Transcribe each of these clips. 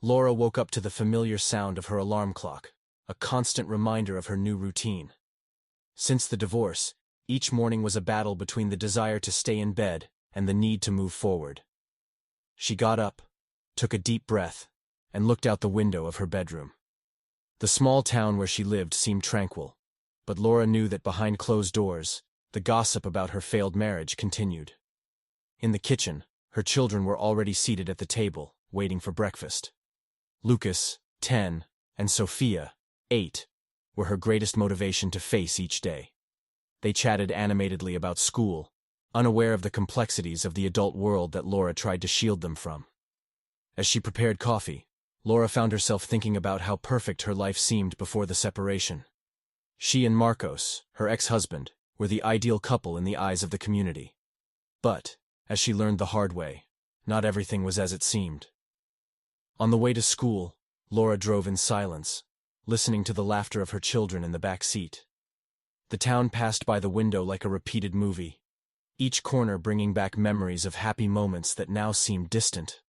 Laura woke up to the familiar sound of her alarm clock, a constant reminder of her new routine. Since the divorce, each morning was a battle between the desire to stay in bed and the need to move forward. She got up, took a deep breath, and looked out the window of her bedroom. The small town where she lived seemed tranquil, but Laura knew that behind closed doors, the gossip about her failed marriage continued. In the kitchen, her children were already seated at the table, waiting for breakfast. Lucas, 10, and Sophia, 8, were her greatest motivation to face each day. They chatted animatedly about school, unaware of the complexities of the adult world that Laura tried to shield them from. As she prepared coffee, Laura found herself thinking about how perfect her life seemed before the separation. She and Marcos, her ex-husband, were the ideal couple in the eyes of the community. But, as she learned the hard way, not everything was as it seemed. On the way to school, Laura drove in silence, listening to the laughter of her children in the back seat. The town passed by the window like a repeated movie, each corner bringing back memories of happy moments that now seemed distant.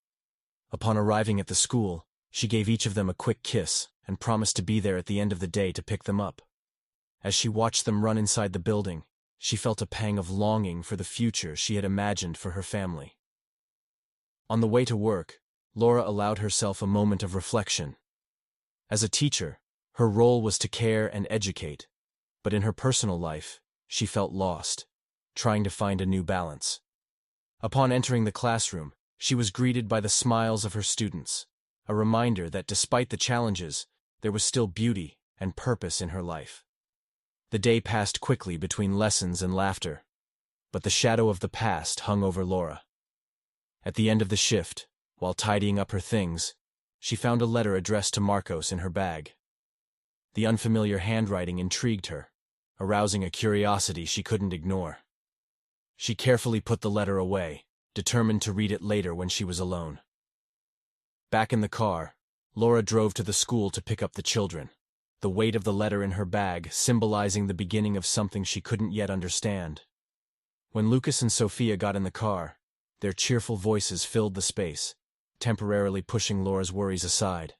Upon arriving at the school, she gave each of them a quick kiss and promised to be there at the end of the day to pick them up. As she watched them run inside the building, she felt a pang of longing for the future she had imagined for her family. On the way to work, Laura allowed herself a moment of reflection. As a teacher, her role was to care and educate, but in her personal life, she felt lost, trying to find a new balance. Upon entering the classroom, she was greeted by the smiles of her students, a reminder that despite the challenges, there was still beauty and purpose in her life. The day passed quickly between lessons and laughter, but the shadow of the past hung over Laura. At the end of the shift, while tidying up her things, she found a letter addressed to Marcos in her bag. The unfamiliar handwriting intrigued her, arousing a curiosity she couldn't ignore. She carefully put the letter away, determined to read it later when she was alone. Back in the car, Laura drove to the school to pick up the children, the weight of the letter in her bag symbolizing the beginning of something she couldn't yet understand. When Lucas and Sophia got in the car, their cheerful voices filled the space, temporarily pushing Laura's worries aside.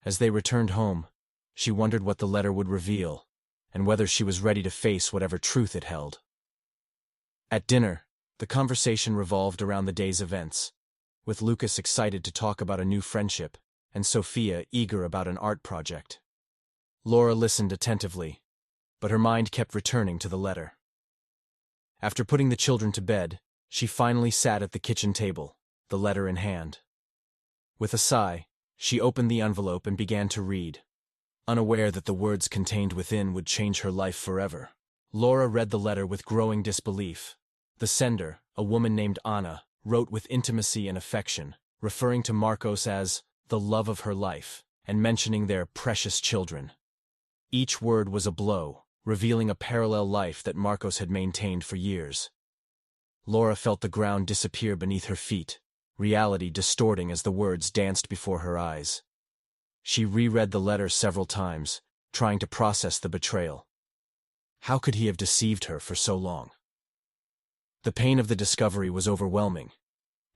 As they returned home, she wondered what the letter would reveal, and whether she was ready to face whatever truth it held. At dinner, the conversation revolved around the day's events, with Lucas excited to talk about a new friendship, and Sophia eager about an art project. Laura listened attentively, but her mind kept returning to the letter. After putting the children to bed, she finally sat at the kitchen table, the letter in hand. With a sigh, she opened the envelope and began to read, unaware that the words contained within would change her life forever. Laura read the letter with growing disbelief. The sender, a woman named Anna, wrote with intimacy and affection, referring to Marcos as the love of her life, and mentioning their precious children. Each word was a blow, revealing a parallel life that Marcos had maintained for years. Laura felt the ground disappear beneath her feet, reality distorting as the words danced before her eyes. She reread the letter several times, trying to process the betrayal. How could he have deceived her for so long? The pain of the discovery was overwhelming,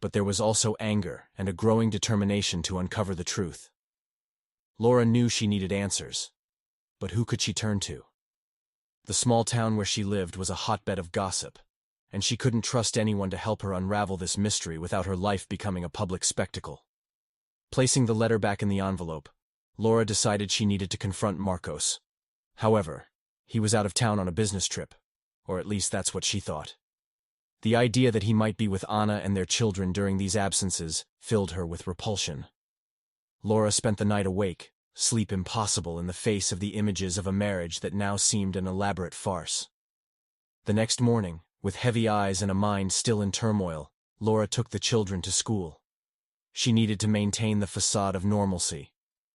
but there was also anger and a growing determination to uncover the truth. Laura knew she needed answers, but who could she turn to? The small town where she lived was a hotbed of gossip, and she couldn't trust anyone to help her unravel this mystery without her life becoming a public spectacle. Placing the letter back in the envelope, Laura decided she needed to confront Marcos. However, he was out of town on a business trip, or at least that's what she thought. The idea that he might be with Anna and their children during these absences filled her with repulsion. Laura spent the night awake, sleep impossible in the face of the images of a marriage that now seemed an elaborate farce. The next morning, with heavy eyes and a mind still in turmoil, Laura took the children to school. She needed to maintain the facade of normalcy,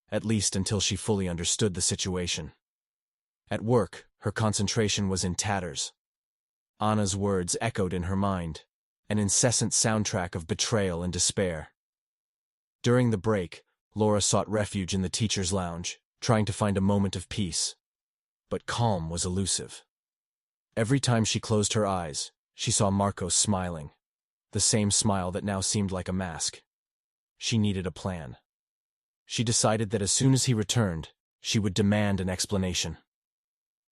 at least until she fully understood the situation. At work, her concentration was in tatters. Anna's words echoed in her mind, an incessant soundtrack of betrayal and despair. During the break, Laura sought refuge in the teacher's lounge, trying to find a moment of peace. But calm was elusive. Every time she closed her eyes, she saw Marcos smiling, the same smile that now seemed like a mask. She needed a plan. she decided that as soon as he returned, she would demand an explanation.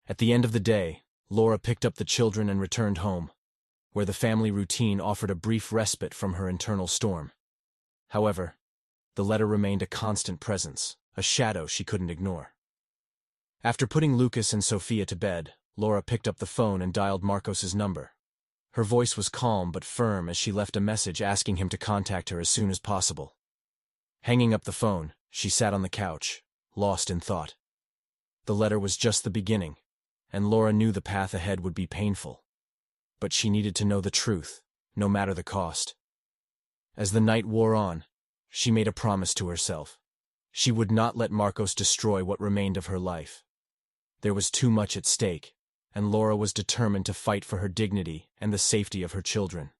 At the end of the day, Laura picked up the children and returned home, where the family routine offered a brief respite from her internal storm. However, the letter remained a constant presence, a shadow she couldn't ignore. After putting Lucas and Sophia to bed, Laura picked up the phone and dialed Marcos's number. Her voice was calm but firm as she left a message asking him to contact her as soon as possible. Hanging up the phone, she sat on the couch, lost in thought. The letter was just the beginning, and Laura knew the path ahead would be painful. But she needed to know the truth, no matter the cost. As the night wore on, she made a promise to herself. She would not let Marcos destroy what remained of her life. There was too much at stake, and Laura was determined to fight for her dignity and the safety of her children.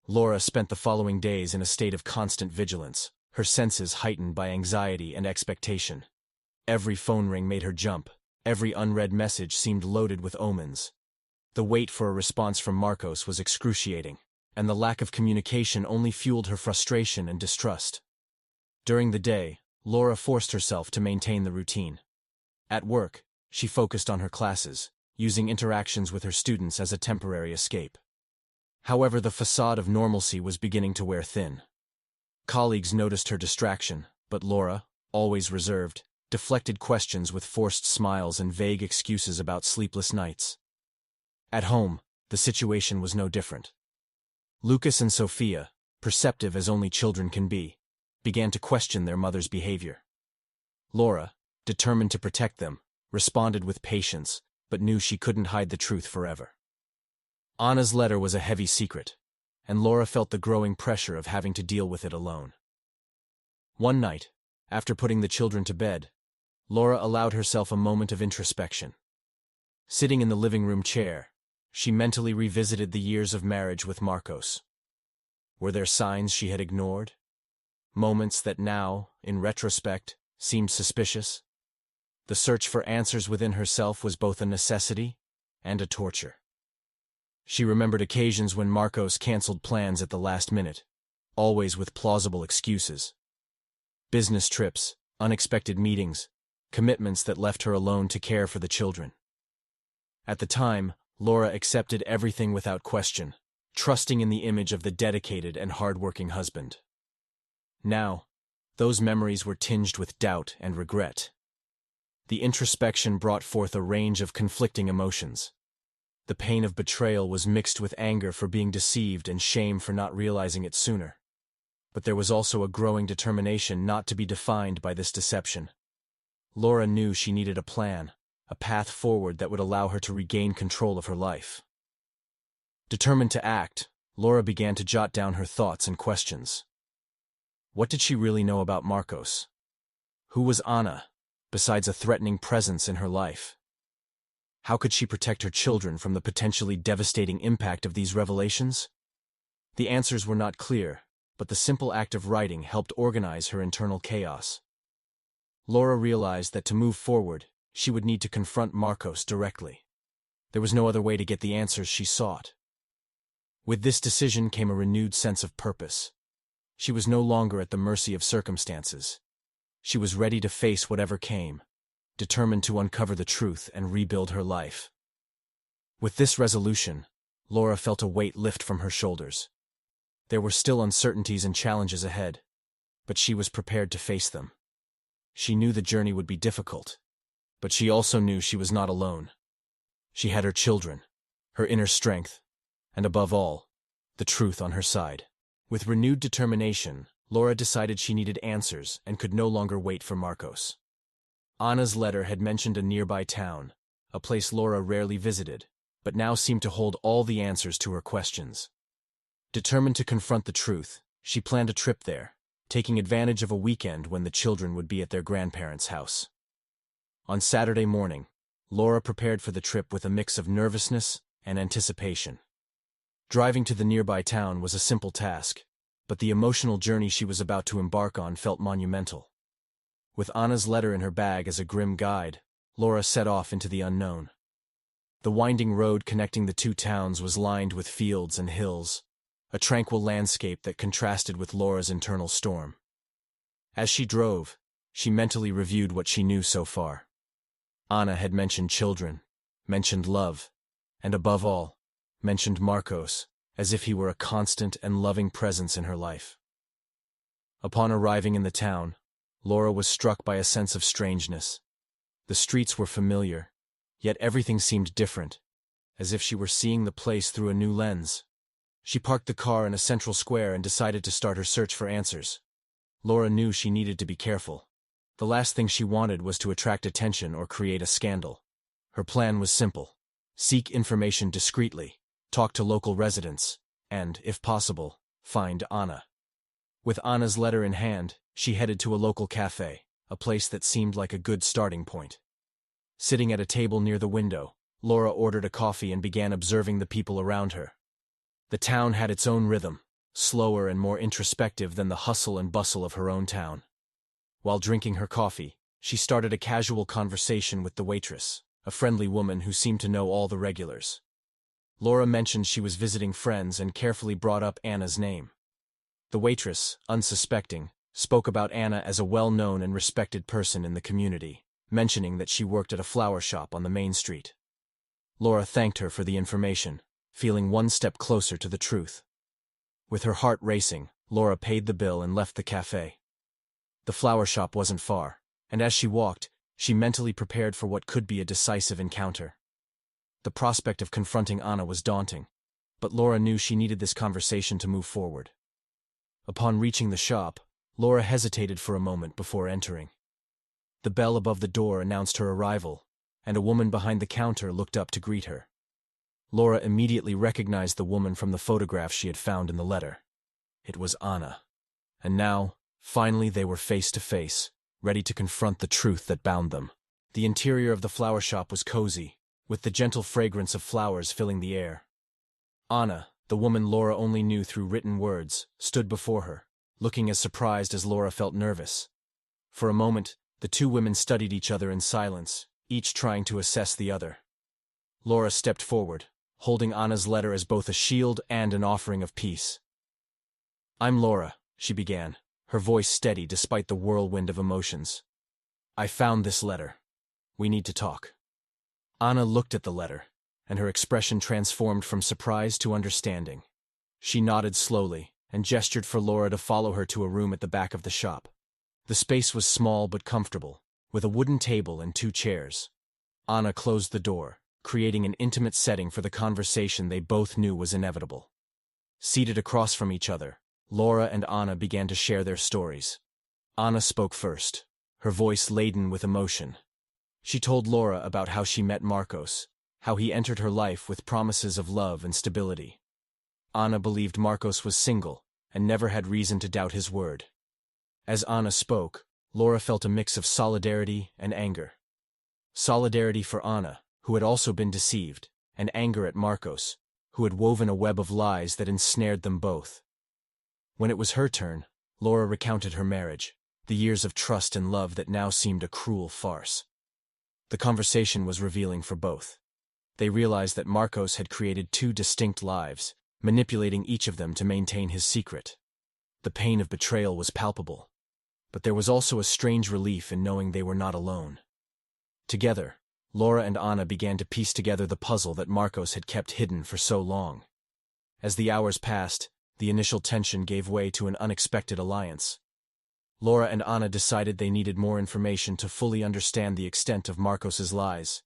Laura spent the following days in a state of constant vigilance, her senses heightened by anxiety and expectation. Every phone ring made her jump, every unread message seemed loaded with omens. The wait for a response from Marcos was excruciating, and the lack of communication only fueled her frustration and distrust. During the day, Laura forced herself to maintain the routine. At work, she focused on her classes, using interactions with her students as a temporary escape. However, the facade of normalcy was beginning to wear thin. Colleagues noticed her distraction, but Laura, always reserved, deflected questions with forced smiles and vague excuses about sleepless nights. At home, the situation was no different. Lucas and Sophia, perceptive as only children can be, began to question their mother's behavior. Laura, determined to protect them, responded with patience, but knew she couldn't hide the truth forever. Anna's letter was a heavy secret, and Laura felt the growing pressure of having to deal with it alone. One night, after putting the children to bed, Laura allowed herself a moment of introspection. Sitting in the living room chair, she mentally revisited the years of marriage with Marcos. Were there signs she had ignored? Moments that now, in retrospect, seemed suspicious? The search for answers within herself was both a necessity and a torture. She remembered occasions when Marcos canceled plans at the last minute, always with plausible excuses. Business trips, unexpected meetings, commitments that left her alone to care for the children. At the time, Laura accepted everything without question, trusting in the image of the dedicated and hard-working husband. Now, those memories were tinged with doubt and regret. The introspection brought forth a range of conflicting emotions. The pain of betrayal was mixed with anger for being deceived and shame for not realizing it sooner. But there was also a growing determination not to be defined by this deception. Laura knew she needed a plan, a path forward that would allow her to regain control of her life. Determined to act, Laura began to jot down her thoughts and questions. What did she really know about Marcos? Who was Anna, besides a threatening presence in her life? How could she protect her children from the potentially devastating impact of these revelations? The answers were not clear, but the simple act of writing helped organize her internal chaos. Laura realized that to move forward, she would need to confront Marcos directly. There was no other way to get the answers she sought. With this decision came a renewed sense of purpose. She was no longer at the mercy of circumstances. She was ready to face whatever came, determined to uncover the truth and rebuild her life. With this resolution, Laura felt a weight lift from her shoulders. There were still uncertainties and challenges ahead, but she was prepared to face them. She knew the journey would be difficult, but she also knew she was not alone. She had her children, her inner strength, and above all, the truth on her side. With renewed determination, Laura decided she needed answers and could no longer wait for Marcos. Anna's letter had mentioned a nearby town, a place Laura rarely visited, but now seemed to hold all the answers to her questions. Determined to confront the truth, she planned a trip there, taking advantage of a weekend when the children would be at their grandparents' house. On Saturday morning, Laura prepared for the trip with a mix of nervousness and anticipation. Driving to the nearby town was a simple task, but the emotional journey she was about to embark on felt monumental. With Anna's letter in her bag as a grim guide, Laura set off into the unknown. The winding road connecting the two towns was lined with fields and hills, a tranquil landscape that contrasted with Laura's internal storm. As she drove, she mentally reviewed what she knew so far. Anna had mentioned children, mentioned love, and above all, mentioned Marcos, as if he were a constant and loving presence in her life. Upon arriving in the town, Laura was struck by a sense of strangeness. The streets were familiar, yet everything seemed different, as if she were seeing the place through a new lens. She parked the car in a central square and decided to start her search for answers. Laura knew she needed to be careful. The last thing she wanted was to attract attention or create a scandal. Her plan was simple: seek information discreetly, talk to local residents, and, if possible, find Anna. With Anna's letter in hand, she headed to a local cafe, a place that seemed like a good starting point. Sitting at a table near the window, Laura ordered a coffee and began observing the people around her. The town had its own rhythm, slower and more introspective than the hustle and bustle of her own town. While drinking her coffee, she started a casual conversation with the waitress, a friendly woman who seemed to know all the regulars. Laura mentioned she was visiting friends and carefully brought up Anna's name. The waitress, unsuspecting, spoke about Anna as a well-known and respected person in the community, mentioning that she worked at a flower shop on the main street. Laura thanked her for the information, feeling one step closer to the truth. With her heart racing, Laura paid the bill and left the cafe. The flower shop wasn't far, and as she walked, she mentally prepared for what could be a decisive encounter. The prospect of confronting Anna was daunting, but Laura knew she needed this conversation to move forward. Upon reaching the shop, Laura hesitated for a moment before entering. The bell above the door announced her arrival, and a woman behind the counter looked up to greet her. Laura immediately recognized the woman from the photograph she had found in the letter. It was Anna. And now, finally they were face to face, ready to confront the truth that bound them. The interior of the flower shop was cozy, with the gentle fragrance of flowers filling the air. Anna, the woman Laura only knew through written words, stood before her, looking as surprised as Laura felt nervous. For a moment, the two women studied each other in silence, each trying to assess the other. Laura stepped forward, holding Anna's letter as both a shield and an offering of peace. "I'm Laura," she began, her voice steady despite the whirlwind of emotions. "I found this letter. We need to talk." Anna looked at the letter, and her expression transformed from surprise to understanding. She nodded slowly and gestured for Laura to follow her to a room at the back of the shop. The space was small but comfortable, with a wooden table and 2 chairs. Anna closed the door, creating an intimate setting for the conversation they both knew was inevitable. Seated across from each other, Laura and Anna began to share their stories. Anna spoke first, her voice laden with emotion. She told Laura about how she met Marcos, how he entered her life with promises of love and stability. Anna believed Marcos was single and never had reason to doubt his word. As Anna spoke, Laura felt a mix of solidarity and anger. Solidarity for Anna, who had also been deceived, and anger at Marcos, who had woven a web of lies that ensnared them both. When it was her turn, Laura recounted her marriage, the years of trust and love that now seemed a cruel farce. The conversation was revealing for both. They realized that Marcos had created 2 distinct lives, manipulating each of them to maintain his secret. The pain of betrayal was palpable, but there was also a strange relief in knowing they were not alone. Together, Laura and Anna began to piece together the puzzle that Marcos had kept hidden for so long. As the hours passed, the initial tension gave way to an unexpected alliance. Laura and Anna decided they needed more information to fully understand the extent of Marcos's lies.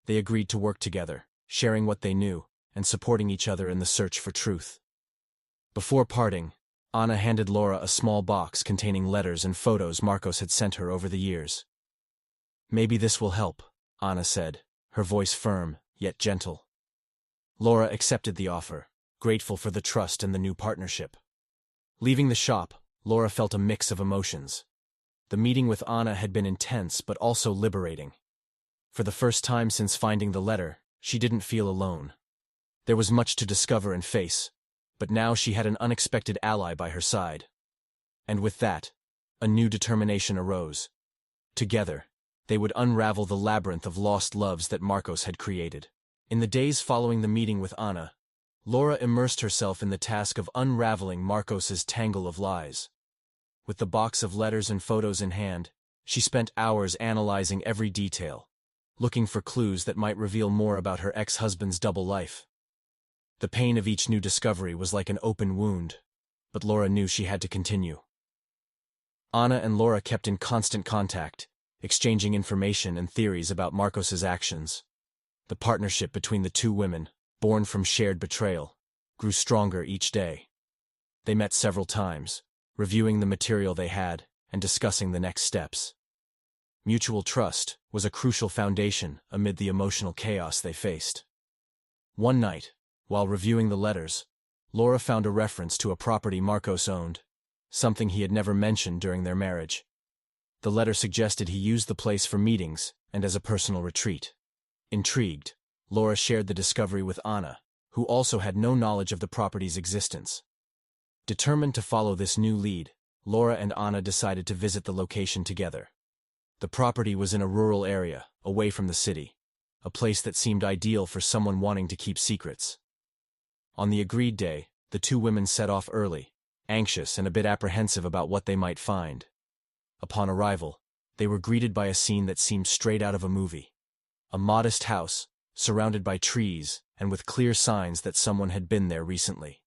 They agreed to work together, sharing what they knew, and supporting each other in the search for truth. Before parting, Anna handed Laura a small box containing letters and photos Marcos had sent her over the years. "Maybe this will help," Anna said, her voice firm, yet gentle. Laura accepted the offer, grateful for the trust and the new partnership. Leaving the shop, Laura felt a mix of emotions. The meeting with Anna had been intense but also liberating. For the first time since finding the letter, she didn't feel alone. There was much to discover and face, but now she had an unexpected ally by her side. And with that, a new determination arose. Together, they would unravel the labyrinth of lost loves that Marcos had created. In the days following the meeting with Anna, Laura immersed herself in the task of unraveling Marcos's tangle of lies. With the box of letters and photos in hand, She spent hours analyzing every detail, looking for clues that might reveal more about her ex-husband's double life. The pain of each new discovery was like an open wound, but Laura knew she had to continue. Anna and Laura kept in constant contact, exchanging information and theories about Marcos's actions. The partnership between the two women, born from shared betrayal, grew stronger each day. They met several times, reviewing the material they had and discussing the next steps. Mutual trust was a crucial foundation amid the emotional chaos they faced. One night, while reviewing the letters, Laura found a reference to a property Marcos owned, something he had never mentioned during their marriage. The letter suggested he used the place for meetings and as a personal retreat. Intrigued, Laura shared the discovery with Anna, who also had no knowledge of the property's existence. Determined to follow this new lead, Laura and Anna decided to visit the location together. The property was in a rural area, away from the city, a place that seemed ideal for someone wanting to keep secrets. On the agreed day, the two women set off early, anxious and a bit apprehensive about what they might find. Upon arrival, they were greeted by a scene that seemed straight out of a movie. A modest house, surrounded by trees and with clear signs that someone had been there recently.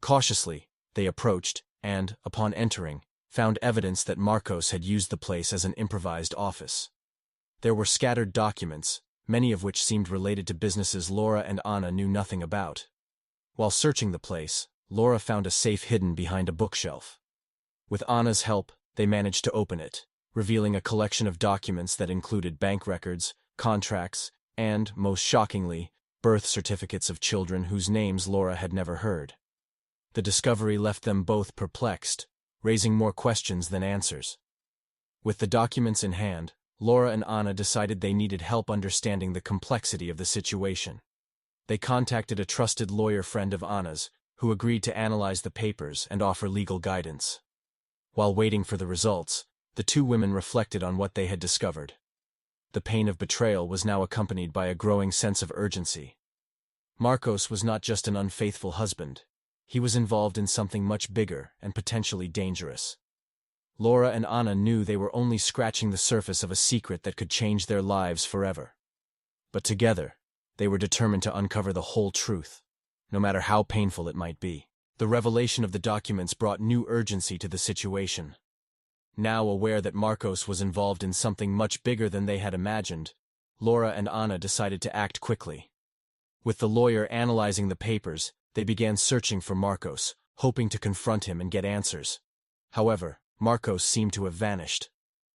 Cautiously, they approached and, upon entering, found evidence that Marcos had used the place as an improvised office. There were scattered documents, many of which seemed related to businesses Laura and Anna knew nothing about. While searching the place, Laura found a safe hidden behind a bookshelf. With Anna's help, they managed to open it, revealing a collection of documents that included bank records, contracts, and, most shockingly, birth certificates of children whose names Laura had never heard. The discovery left them both perplexed, raising more questions than answers. With the documents in hand, Laura and Anna decided they needed help understanding the complexity of the situation. They contacted a trusted lawyer friend of Anna's, who agreed to analyze the papers and offer legal guidance. While waiting for the results, the two women reflected on what they had discovered. The pain of betrayal was now accompanied by a growing sense of urgency. Marcos was not just an unfaithful husband. He was involved in something much bigger and potentially dangerous. Laura and Anna knew they were only scratching the surface of a secret that could change their lives forever. But together, they were determined to uncover the whole truth, no matter how painful it might be. The revelation of the documents brought new urgency to the situation. Now aware that Marcos was involved in something much bigger than they had imagined, Laura and Anna decided to act quickly. With the lawyer analyzing the papers, they began searching for Marcos, hoping to confront him and get answers. However, Marcos seemed to have vanished.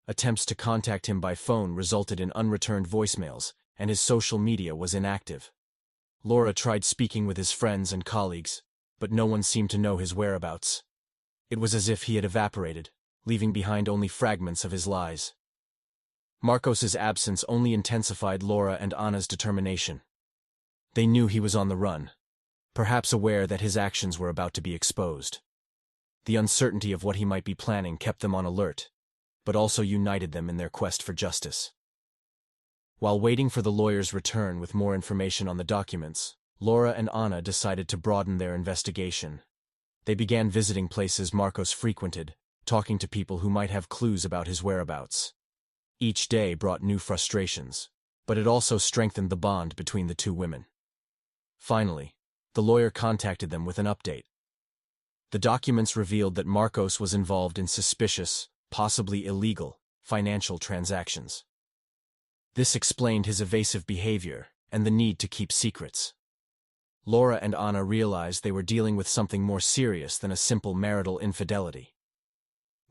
Attempts to contact him by phone resulted in unreturned voicemails, and his social media was inactive. Laura tried speaking with his friends and colleagues, but no one seemed to know his whereabouts. It was as if he had evaporated, leaving behind only fragments of his lies. Marcos's absence only intensified Laura and Anna's determination. They knew he was on the run, perhaps aware that his actions were about to be exposed. The uncertainty of what he might be planning kept them on alert, but also united them in their quest for justice. While waiting for the lawyer's return with more information on the documents, Laura and Anna decided to broaden their investigation. They began visiting places Marcos frequented, talking to people who might have clues about his whereabouts. Each day brought new frustrations, but it also strengthened the bond between the two women. Finally, the lawyer contacted them with an update. The documents revealed that Marcos was involved in suspicious, possibly illegal, financial transactions. This explained his evasive behavior and the need to keep secrets. Laura and Anna realized they were dealing with something more serious than a simple marital infidelity.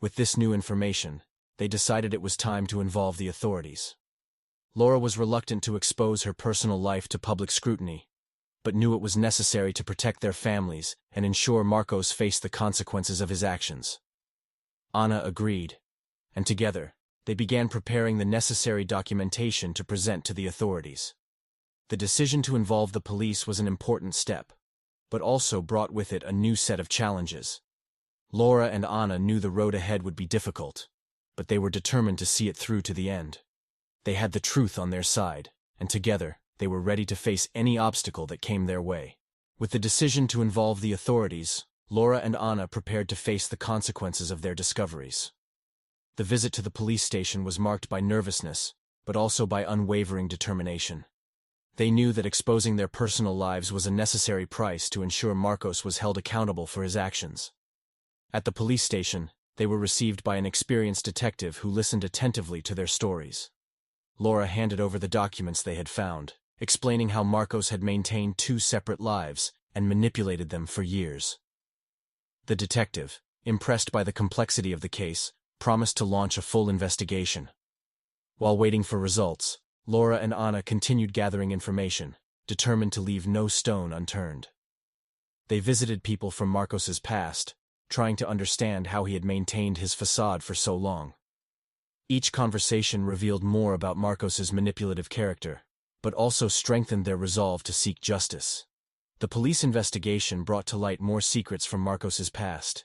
With this new information, they decided it was time to involve the authorities. Laura was reluctant to expose her personal life to public scrutiny, but knew it was necessary to protect their families and ensure Marcos faced the consequences of his actions. Anna agreed, and together, they began preparing the necessary documentation to present to the authorities. The decision to involve the police was an important step, but also brought with it a new set of challenges. Laura and Anna knew the road ahead would be difficult, but they were determined to see it through to the end. They had the truth on their side, and together, they were ready to face any obstacle that came their way. With the decision to involve the authorities, Laura and Anna prepared to face the consequences of their discoveries. The visit to the police station was marked by nervousness, but also by unwavering determination. They knew that exposing their personal lives was a necessary price to ensure Marcos was held accountable for his actions. At the police station, they were received by an experienced detective who listened attentively to their stories. Laura handed over the documents they had found, explaining how Marcos had maintained two separate lives and manipulated them for years. The detective, impressed by the complexity of the case, promised to launch a full investigation. While waiting for results, Laura and Anna continued gathering information, determined to leave no stone unturned. They visited people from Marcos's past, trying to understand how he had maintained his facade for so long. Each conversation revealed more about Marcos's manipulative character, but also strengthened their resolve to seek justice. The police investigation brought to light more secrets from Marcos's past.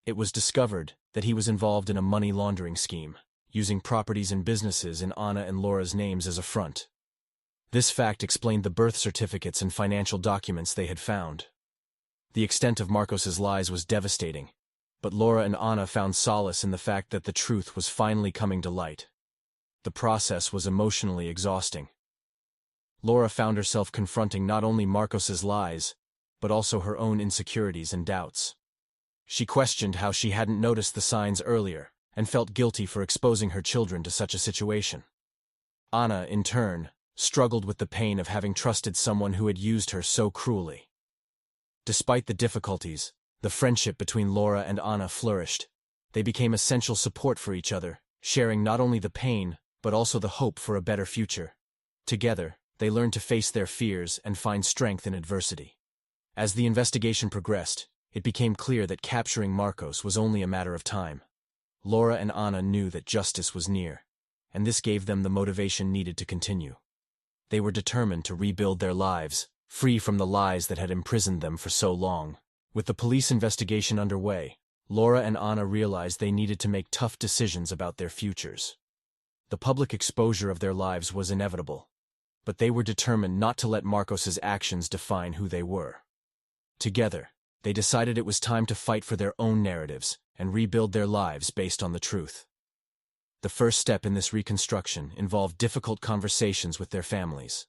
It was discovered that he was involved in a money laundering scheme, using properties and businesses in Anna and Laura's names as a front. This fact explained the birth certificates and financial documents they had found. The extent of Marcos's lies was devastating, but Laura and Anna found solace in the fact that the truth was finally coming to light. The process was emotionally exhausting. Laura found herself confronting not only Marcos's lies, but also her own insecurities and doubts. She questioned how she hadn't noticed the signs earlier, and felt guilty for exposing her children to such a situation. Anna, in turn, struggled with the pain of having trusted someone who had used her so cruelly. Despite the difficulties, the friendship between Laura and Anna flourished. They became essential support for each other, sharing not only the pain, but also the hope for a better future. Together, they learned to face their fears and find strength in adversity. As the investigation progressed, it became clear that capturing Marcos was only a matter of time. Laura and Anna knew that justice was near, and this gave them the motivation needed to continue. They were determined to rebuild their lives, free from the lies that had imprisoned them for so long. With the police investigation underway, Laura and Anna realized they needed to make tough decisions about their futures. The public exposure of their lives was inevitable, but they were determined not to let Marcos's actions define who they were. Together, they decided it was time to fight for their own narratives and rebuild their lives based on the truth. The first step in this reconstruction involved difficult conversations with their families.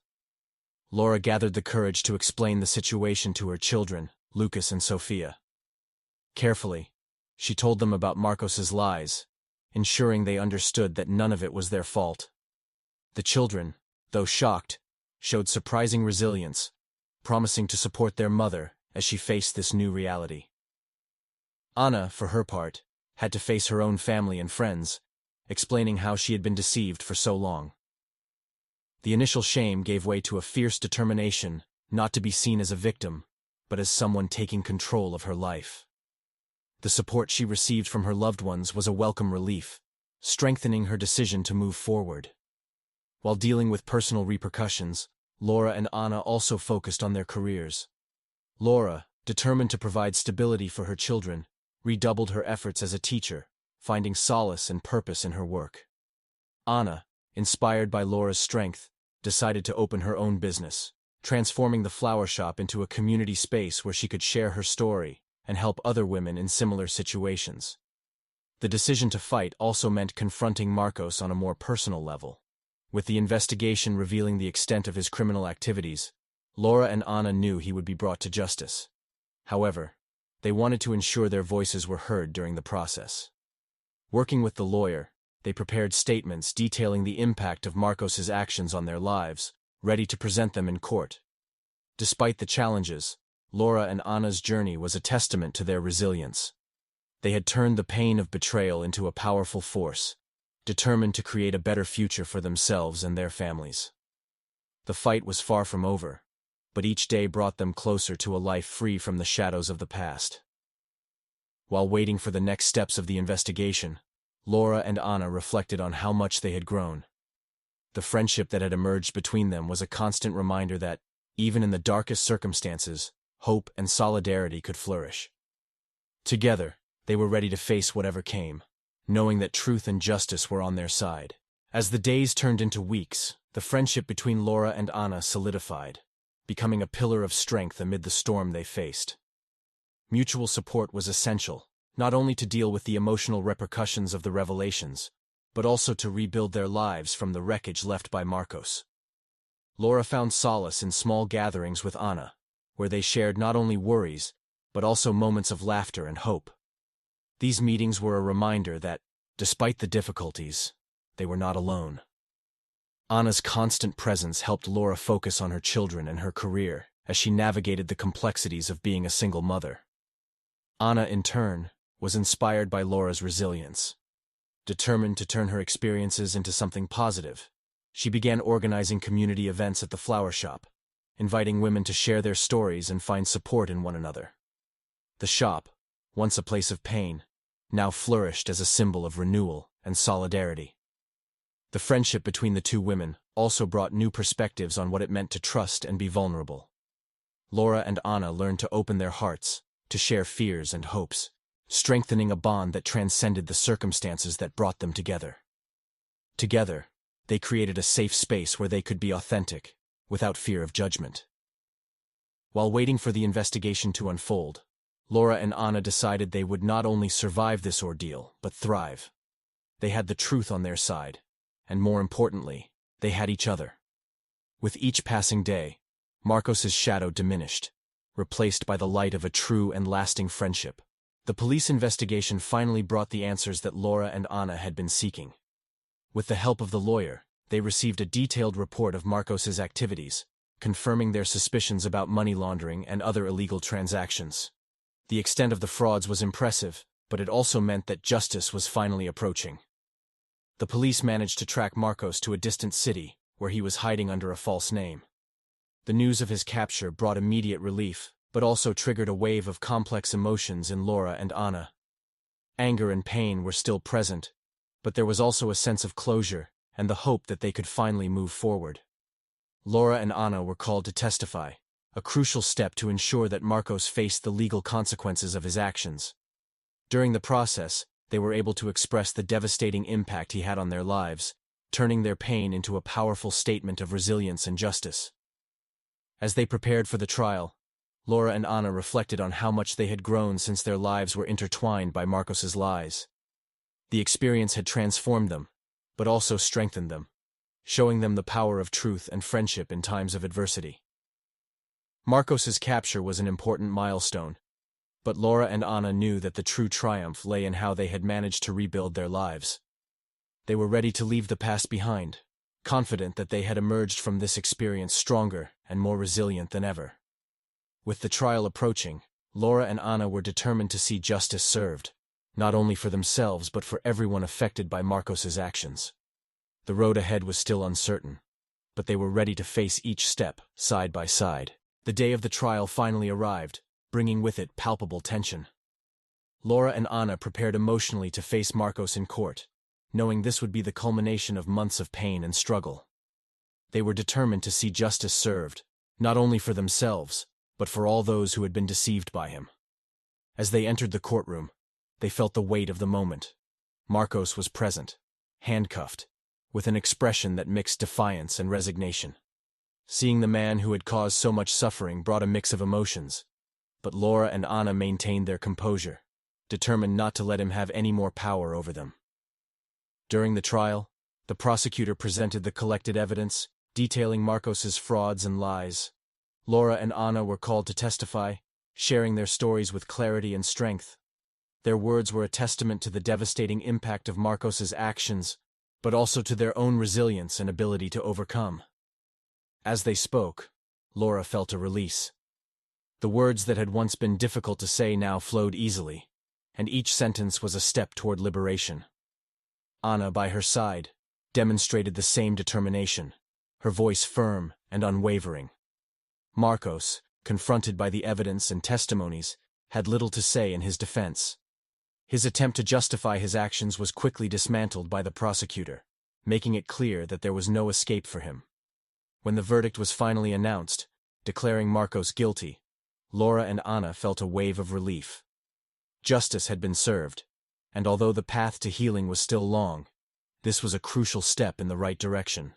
Laura gathered the courage to explain the situation to her children, Lucas and Sophia. Carefully, she told them about Marcos's lies, ensuring they understood that none of it was their fault. The children, though shocked, showed surprising resilience, promising to support their mother as she faced this new reality. Anna, for her part, had to face her own family and friends, explaining how she had been deceived for so long. The initial shame gave way to a fierce determination not to be seen as a victim, but as someone taking control of her life. The support she received from her loved ones was a welcome relief, strengthening her decision to move forward. While dealing with personal repercussions, Laura and Anna also focused on their careers. Laura, determined to provide stability for her children, redoubled her efforts as a teacher, finding solace and purpose in her work. Anna, inspired by Laura's strength, decided to open her own business, transforming the flower shop into a community space where she could share her story and help other women in similar situations. The decision to fight also meant confronting Marcos on a more personal level. With the investigation revealing the extent of his criminal activities, Laura and Anna knew he would be brought to justice. However, they wanted to ensure their voices were heard during the process. Working with the lawyer, they prepared statements detailing the impact of Marcos's actions on their lives, ready to present them in court. Despite the challenges, Laura and Anna's journey was a testament to their resilience. They had turned the pain of betrayal into a powerful force, determined to create a better future for themselves and their families. The fight was far from over, but each day brought them closer to a life free from the shadows of the past. While waiting for the next steps of the investigation, Laura and Anna reflected on how much they had grown. The friendship that had emerged between them was a constant reminder that, even in the darkest circumstances, hope and solidarity could flourish. Together, they were ready to face whatever came, knowing that truth and justice were on their side. As the days turned into weeks, the friendship between Laura and Anna solidified, becoming a pillar of strength amid the storm they faced. Mutual support was essential, not only to deal with the emotional repercussions of the revelations, but also to rebuild their lives from the wreckage left by Marcos. Laura found solace in small gatherings with Anna, where they shared not only worries, but also moments of laughter and hope. These meetings were a reminder that, despite the difficulties, they were not alone. Anna's constant presence helped Laura focus on her children and her career as she navigated the complexities of being a single mother. Anna, in turn, was inspired by Laura's resilience. Determined to turn her experiences into something positive, she began organizing community events at the flower shop, inviting women to share their stories and find support in one another. The shop, once a place of pain, now flourished as a symbol of renewal and solidarity. The friendship between the two women also brought new perspectives on what it meant to trust and be vulnerable. Laura and Anna learned to open their hearts, to share fears and hopes, strengthening a bond that transcended the circumstances that brought them together. Together, they created a safe space where they could be authentic, without fear of judgment. While waiting for the investigation to unfold, Laura and Anna decided they would not only survive this ordeal, but thrive. They had the truth on their side, and more importantly, they had each other. With each passing day, Marcos's shadow diminished, replaced by the light of a true and lasting friendship. The police investigation finally brought the answers that Laura and Anna had been seeking. With the help of the lawyer, they received a detailed report of Marcos's activities, confirming their suspicions about money laundering and other illegal transactions. The extent of the frauds was impressive, but it also meant that justice was finally approaching. The police managed to track Marcos to a distant city, where he was hiding under a false name. The news of his capture brought immediate relief, but also triggered a wave of complex emotions in Laura and Anna. Anger and pain were still present, but there was also a sense of closure and the hope that they could finally move forward. Laura and Anna were called to testify, a crucial step to ensure that Marcos faced the legal consequences of his actions. During the process, they were able to express the devastating impact he had on their lives, turning their pain into a powerful statement of resilience and justice. As they prepared for the trial, Laura and Anna reflected on how much they had grown since their lives were intertwined by Marcos's lies. The experience had transformed them, but also strengthened them, showing them the power of truth and friendship in times of adversity. Marcos's capture was an important milestone, but Laura and Anna knew that the true triumph lay in how they had managed to rebuild their lives. They were ready to leave the past behind, confident that they had emerged from this experience stronger and more resilient than ever. With the trial approaching, Laura and Anna were determined to see justice served, not only for themselves but for everyone affected by Marcos's actions. The road ahead was still uncertain, but they were ready to face each step, side by side. The day of the trial finally arrived, bringing with it palpable tension. Laura and Anna prepared emotionally to face Marcos in court, knowing this would be the culmination of months of pain and struggle. They were determined to see justice served, not only for themselves, but for all those who had been deceived by him. As they entered the courtroom, they felt the weight of the moment. Marcos was present, handcuffed, with an expression that mixed defiance and resignation. Seeing the man who had caused so much suffering brought a mix of emotions, but Laura and Anna maintained their composure, determined not to let him have any more power over them. During the trial, the prosecutor presented the collected evidence, detailing Marcos's frauds and lies. Laura and Anna were called to testify, sharing their stories with clarity and strength. Their words were a testament to the devastating impact of Marcos's actions, but also to their own resilience and ability to overcome. As they spoke, Laura felt a release. The words that had once been difficult to say now flowed easily, and each sentence was a step toward liberation. Anna, by her side, demonstrated the same determination, her voice firm and unwavering. Marcos, confronted by the evidence and testimonies, had little to say in his defense. His attempt to justify his actions was quickly dismantled by the prosecutor, making it clear that there was no escape for him. When the verdict was finally announced, declaring Marcos guilty, Laura and Anna felt a wave of relief. Justice had been served, and although the path to healing was still long, this was a crucial step in the right direction.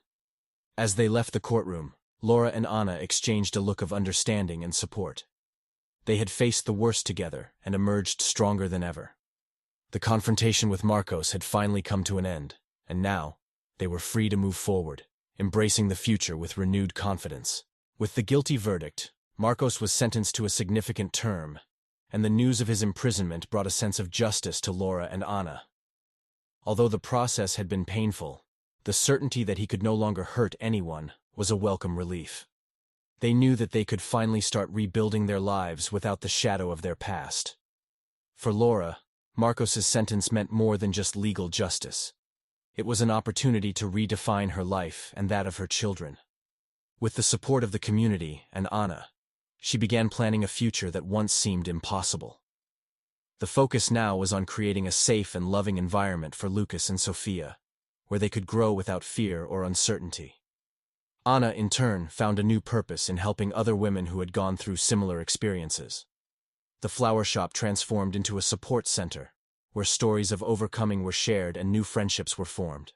As they left the courtroom, Laura and Anna exchanged a look of understanding and support. They had faced the worst together and emerged stronger than ever. The confrontation with Marcos had finally come to an end, and now, they were free to move forward, embracing the future with renewed confidence. With the guilty verdict, Marcos was sentenced to a significant term, and the news of his imprisonment brought a sense of justice to Laura and Anna. Although the process had been painful, the certainty that he could no longer hurt anyone was a welcome relief. They knew that they could finally start rebuilding their lives without the shadow of their past. For Laura, Marcos's sentence meant more than just legal justice. It was an opportunity to redefine her life and that of her children. With the support of the community and Anna, she began planning a future that once seemed impossible. The focus now was on creating a safe and loving environment for Lucas and Sophia, where they could grow without fear or uncertainty. Anna, in turn, found a new purpose in helping other women who had gone through similar experiences. The flower shop transformed into a support center, where stories of overcoming were shared and new friendships were formed.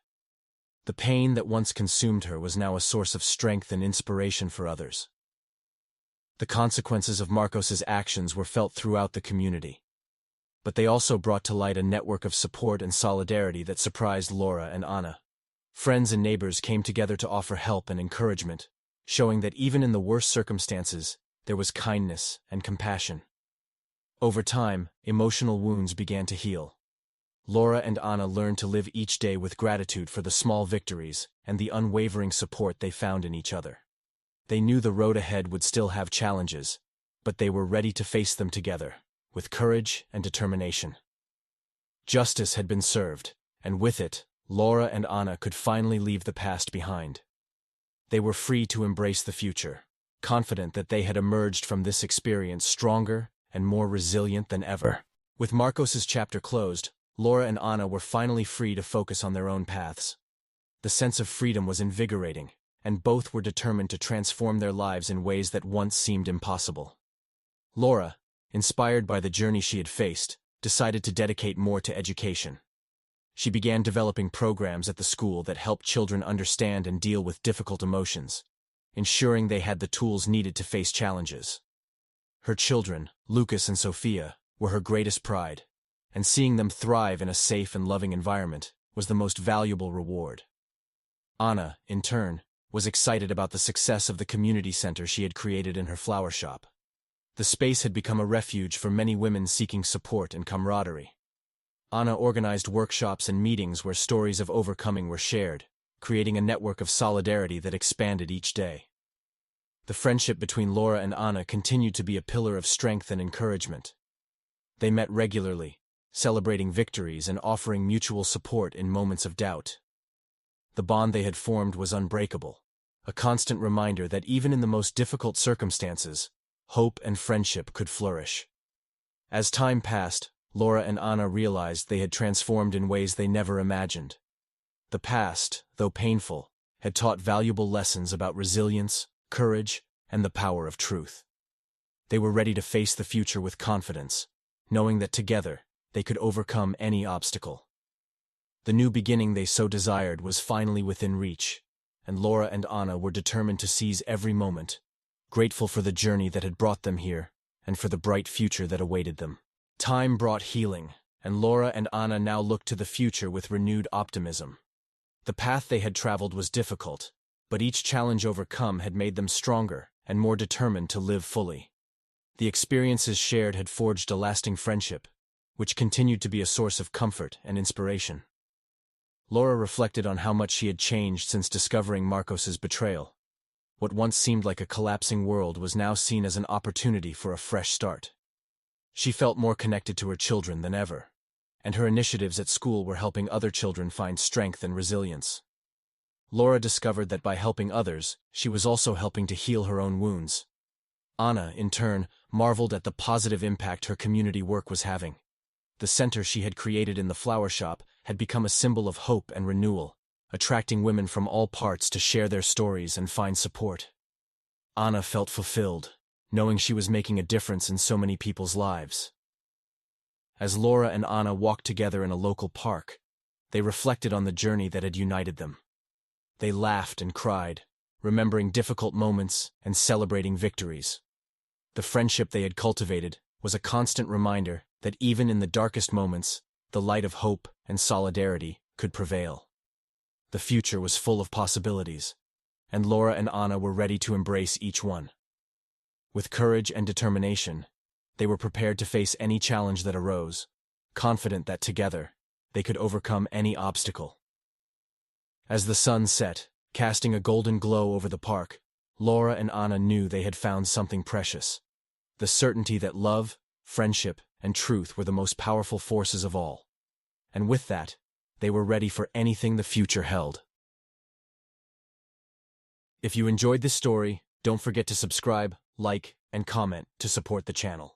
The pain that once consumed her was now a source of strength and inspiration for others. The consequences of Marcos's actions were felt throughout the community, but they also brought to light a network of support and solidarity that surprised Laura and Anna. Friends and neighbors came together to offer help and encouragement, showing that even in the worst circumstances, there was kindness and compassion. Over time, emotional wounds began to heal. Laura and Anna learned to live each day with gratitude for the small victories and the unwavering support they found in each other. They knew the road ahead would still have challenges, but they were ready to face them together, with courage and determination. Justice had been served, and with it, Laura and Anna could finally leave the past behind. They were free to embrace the future, confident that they had emerged from this experience stronger and more resilient than ever. With Marcos's chapter closed, Laura and Anna were finally free to focus on their own paths. The sense of freedom was invigorating, and both were determined to transform their lives in ways that once seemed impossible. Laura, inspired by the journey she had faced, decided to dedicate more to education. She began developing programs at the school that helped children understand and deal with difficult emotions, ensuring they had the tools needed to face challenges. Her children, Lucas and Sophia, were her greatest pride, and seeing them thrive in a safe and loving environment was the most valuable reward. Anna, in turn, was excited about the success of the community center she had created in her flower shop. The space had become a refuge for many women seeking support and camaraderie. Anna organized workshops and meetings where stories of overcoming were shared, creating a network of solidarity that expanded each day. The friendship between Laura and Anna continued to be a pillar of strength and encouragement. They met regularly, celebrating victories and offering mutual support in moments of doubt. The bond they had formed was unbreakable, a constant reminder that even in the most difficult circumstances, hope and friendship could flourish. As time passed, Laura and Anna realized they had transformed in ways they never imagined. The past, though painful, had taught valuable lessons about resilience, courage, and the power of truth. They were ready to face the future with confidence, knowing that together, they could overcome any obstacle. The new beginning they so desired was finally within reach, and Laura and Anna were determined to seize every moment, grateful for the journey that had brought them here, and for the bright future that awaited them. Time brought healing, and Laura and Anna now looked to the future with renewed optimism. The path they had traveled was difficult, but each challenge overcome had made them stronger and more determined to live fully. The experiences shared had forged a lasting friendship, which continued to be a source of comfort and inspiration. Laura reflected on how much she had changed since discovering Marcos's betrayal. What once seemed like a collapsing world was now seen as an opportunity for a fresh start. She felt more connected to her children than ever, and her initiatives at school were helping other children find strength and resilience. Laura discovered that by helping others, she was also helping to heal her own wounds. Anna, in turn, marveled at the positive impact her community work was having. The center she had created in the flower shop had become a symbol of hope and renewal, attracting women from all parts to share their stories and find support. Anna felt fulfilled, knowing she was making a difference in so many people's lives. As Laura and Anna walked together in a local park, they reflected on the journey that had united them. They laughed and cried, remembering difficult moments and celebrating victories. The friendship they had cultivated was a constant reminder that even in the darkest moments, the light of hope and solidarity could prevail. The future was full of possibilities, and Laura and Anna were ready to embrace each one. With courage and determination, they were prepared to face any challenge that arose, confident that together, they could overcome any obstacle. As the sun set, casting a golden glow over the park, Laura and Anna knew they had found something precious. The certainty that love, friendship, and truth were the most powerful forces of all. And with that, they were ready for anything the future held. If you enjoyed this story, don't forget to subscribe, like, and comment to support the channel.